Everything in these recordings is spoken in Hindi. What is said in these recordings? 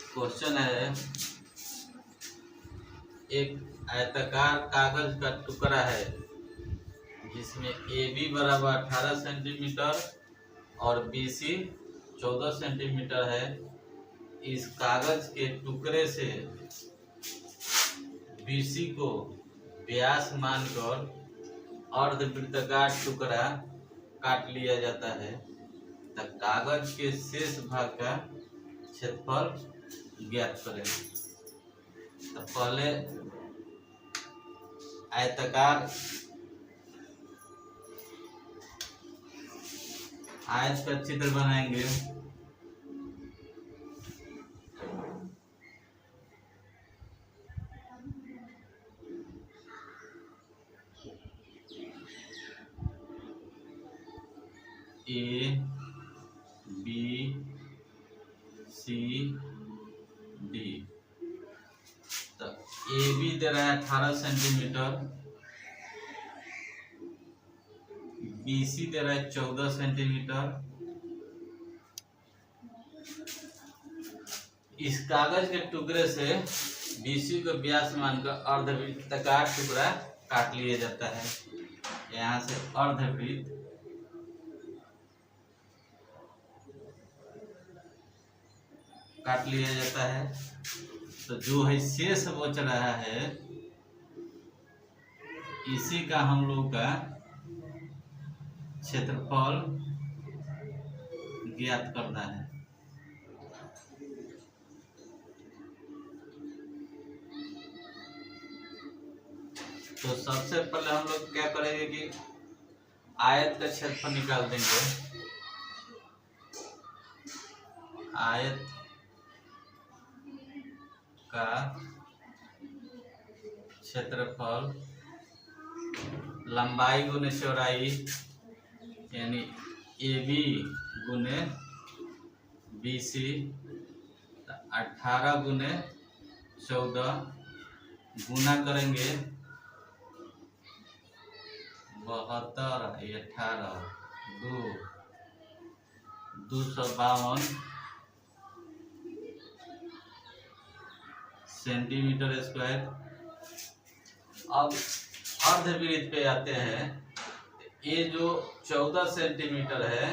क्वेश्चन है, एक आयताकार कागज का टुकड़ा है जिसमें AB बराबर 18 सेंटीमीटर और BC 14 सेंटीमीटर है। इस कागज के टुकड़े से BC को व्यास मानकर अर्धवृत्ताकार टुकड़ा काट लिया जाता है। तो कागज के शेष भाग का क्षेत्रफल ज्ञात करें। तो पहले आयताकार आयत का चित्र बनाएंगे। A B C D। तो AB दे रहा है 18 सेंटीमीटर, BC दे रहा है 14 सेंटीमीटर। इस कागज के टुकड़े से BC को व्यास मानकर अर्धवृत्ताकार टुकड़ा काट लिया जाता है। यहाँ से अर्धवृत्त काट लिया जाता है। तो जो है शेष बच रहा है, इसी का हम लोग का क्षेत्रफल ज्ञात करना है। तो सबसे पहले हम लोग क्या करेंगे कि आयत का क्षेत्रफल निकाल देंगे। आयत का क्षेत्रफल लंबाई गुने चौड़ाई यानी AB गुने BC 18 गुने 14 गुना करेंगे 72 18 252 सेंटीमीटर स्क्वायर। अब अर्धवृत्त पे आते हैं। ये जो 14 सेंटीमीटर है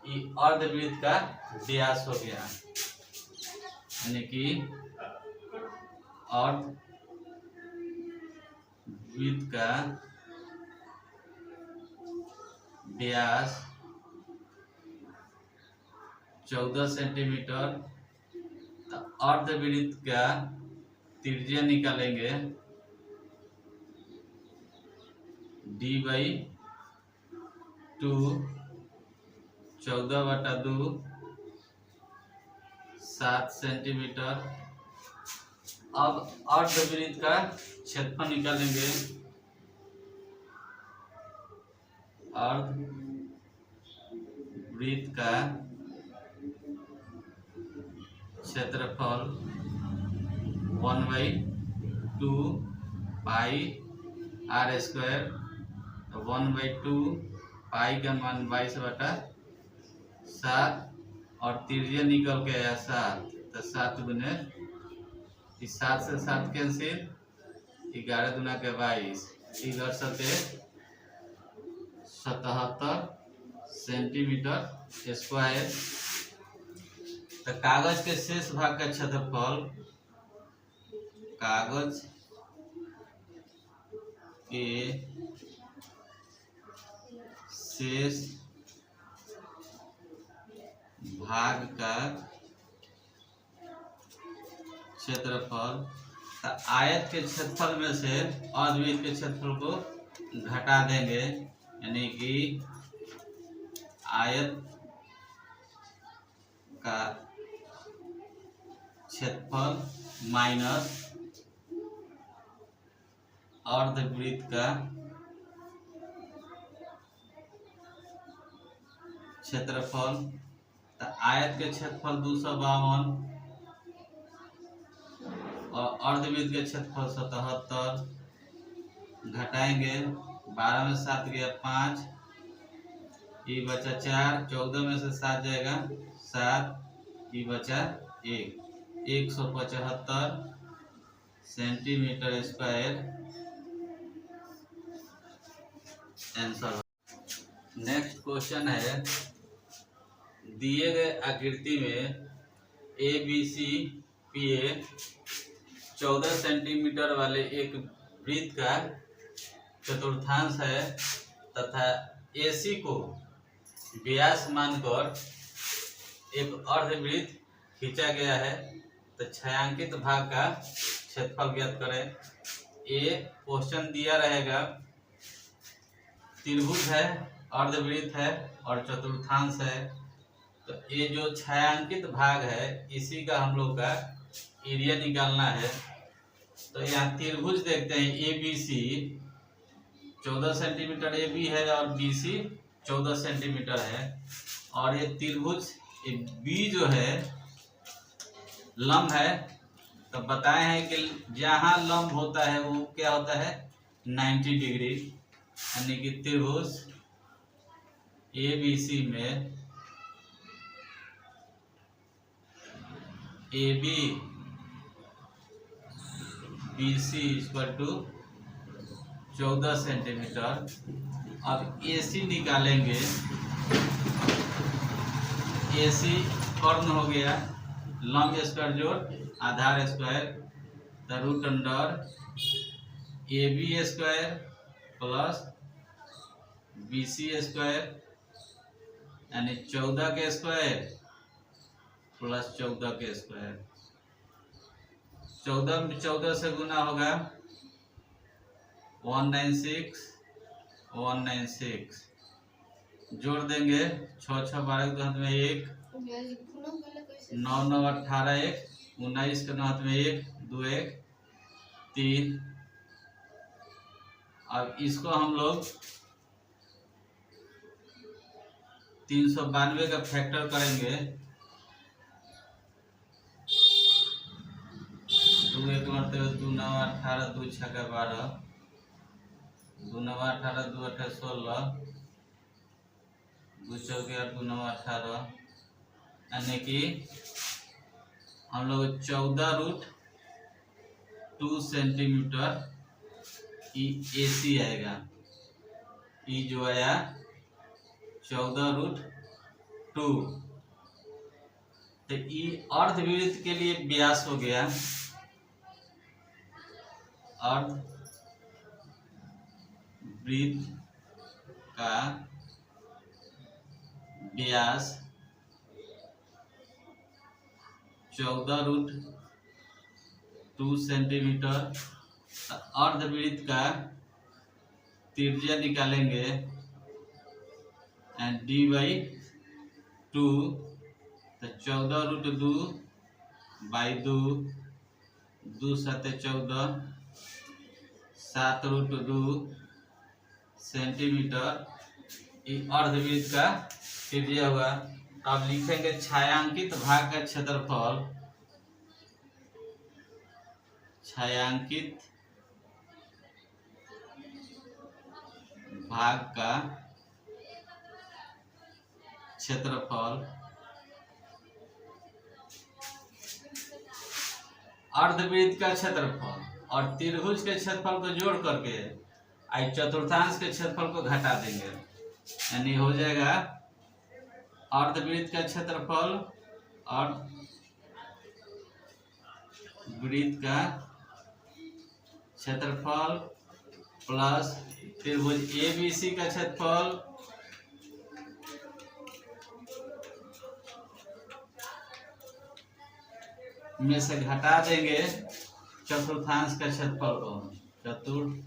ये अर्धवृत्त का व्यास हो गया, यानी कि अर्धवृत्त का व्यास 14 सेंटीमीटर। अर्धवृत्त का त्रिज्या निकालेंगे D/2 14/2 7 सेंटीमीटर। अब अर्धवृत्त का क्षेत्रफल निकालेंगे। अर्धवृत्त का क्षेत्रफल 1/2 पाई r²। 1/2 पाई का मान 22/7 और त्रिज्या निकल के आया 7। तो 7 गुने 7 से 7 कैंसिल, 11 दूना के 22, 77 सेंटीमीटर स्क्वायर। तो कागज के शेष भाग का क्षेत्रफल, कागज के शेष भाग का क्षेत्रफल। तो आयत के क्षेत्रफल में से अर्धवृत्त के क्षेत्रफल को घटा देंगे, यानी कि आयत का क्षेत्रफल माइनस अर्धवृत्त का क्षेत्रफल। तो आयत के क्षेत्रफल 252 और अर्धवृत्त के क्षेत्रफल 77। घटाएंगे, 12 में 7 गया 5, ये बचा 4, 14 में से 7 जाएगा 7, ये बचा 1। 175 centimetre square answer. Next question है, दिए गए आकृति में A B C P A 14 centimetre वाले एक वृत्त का चतुर्थांश है तथा ए सी को व्यास मानकर एक अर्धवृत्त खींचा गया है, तो छायांकित भाग का क्षेत्रफल ज्ञात करें। ये क्वेश्चन दिया रहेगा, त्रिभुज है, अर्धवृत्त है और चतुर्थांश है, तो ये जो छायांकित भाग है इसी का हम लोग का एरिया निकालना है। तो यहाँ त्रिभुज देखते हैं, A B C 14 centimetre A B है और बी सी 14 सेंटीमीटर है, और ये त्रिभुज बी जो है लंब है, तो बताए हैं कि जहाँ लंब होता है वो क्या होता है 90 डिग्री, यानी कि त्रिभुज ए बी सी में A B B C equal to 14 centimetre. अब ए सी निकालेंगे, ए सी कर्ण हो गया, लंब स्क्वायर जोड़ आधार स्क्वायर, तो root under A B square plus B C square, यानी 14 के स्क्वायर प्लस 14 के स्क्वायर। 14 में 14 से गुना होगा 196 जोड़ देंगे, 6 6 12 के हाथ में 1, 9 9 18 1, 19 के हाथ में 1 2 1 3। अब इसको हम लोग 392 का फैक्टर करेंगे, 2 1 मरते 2 9 18 2 6 12, 2 9 18 2 8 16, 2 4 8 2 9 18, यानी कि हम लोग 14√2 सेंटीमीटर ए सी आएगा। ई जो आया 14√2, तो ई अर्धवृत्त के लिए व्यास हो गया, अर्धवृत्त का व्यास 14√2 सेंटीमीटर। अर्धवृत्त का त्रिज्या निकालेंगे एंड डी बाई 2, तो 14√2 बाई 2, 2 7 14, 7√2 सेंटीमीटर ये अर्धवृत्त का त्रिज्या हुआ। अब लिखेंगे छायांकित भाग का क्षेत्रफल, छायांकित भाग का क्षेत्रफल अर्धवृत्त का क्षेत्रफल और त्रिभुज के क्षेत्रफल को जोड़ करके आई चतुर्थांश के क्षेत्रफल को घटा देंगे, यानी हो जाएगा अर्धवृत्त का क्षेत्रफल और वृत्त का क्षेत्रफल प्लस त्रिभुज ए बी सी का क्षेत्रफल में से घटा देंगे चतुर्थांश का क्षेत्रफल को, चतुर्थांश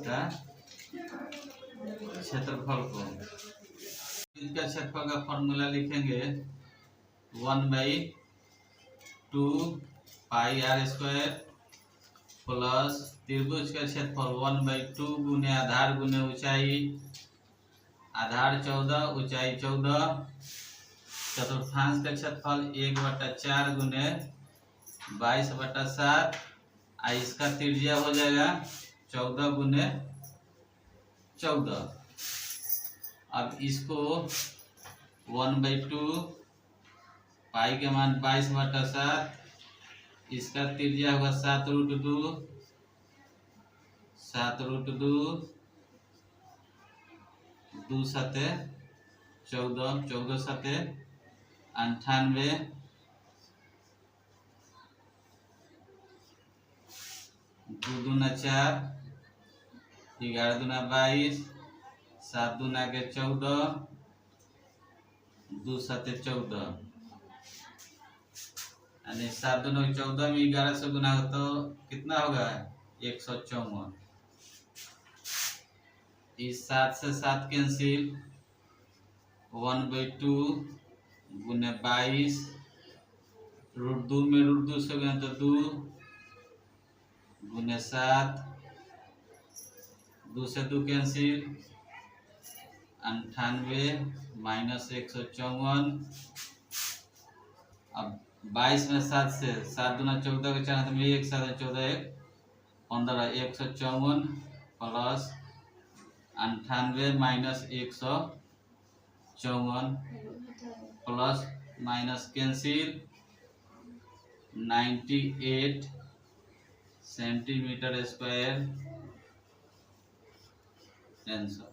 का क्षेत्रफल को। इसका क्षेत्रफल का फॉर्मूला लिखेंगे 1/2 पाई आर स्क्वायर प्लस त्रिभुज का क्षेत्रफल 1/2 गुने आधार गुने ऊंचाई, आधार 14 ऊंचाई 14, चतुर्थांश का क्षेत्रफल 1/4 गुने 22/7, इसका त्रिज्या हो जाएगा 14 गुने 14। अब इसको 1/2 पाई के मान 22/7, इसका त्रिज्या होगा 7√2, 7√2, 2 सते 14, 14 सते 98, 2 दूना 4, 11 दूना 22, 7 दूना के 14, 2 सते 14, यानी 7 दूना 14 में 11 से गुना हो तो कितना होगा 154। इस 7 से 7 कैंसिल, 1/2 गुने 22, √2 में √2 से गुना तो 2 गुने 7, 2 से 2 कैंसिल, 98 माइनस 154। अब 22 में 7 से 7 दूना 14 के 4 में 1 7 14 1 15, 154 plus 98 minus 154 plus minus cancel, 98 centimetre square answer.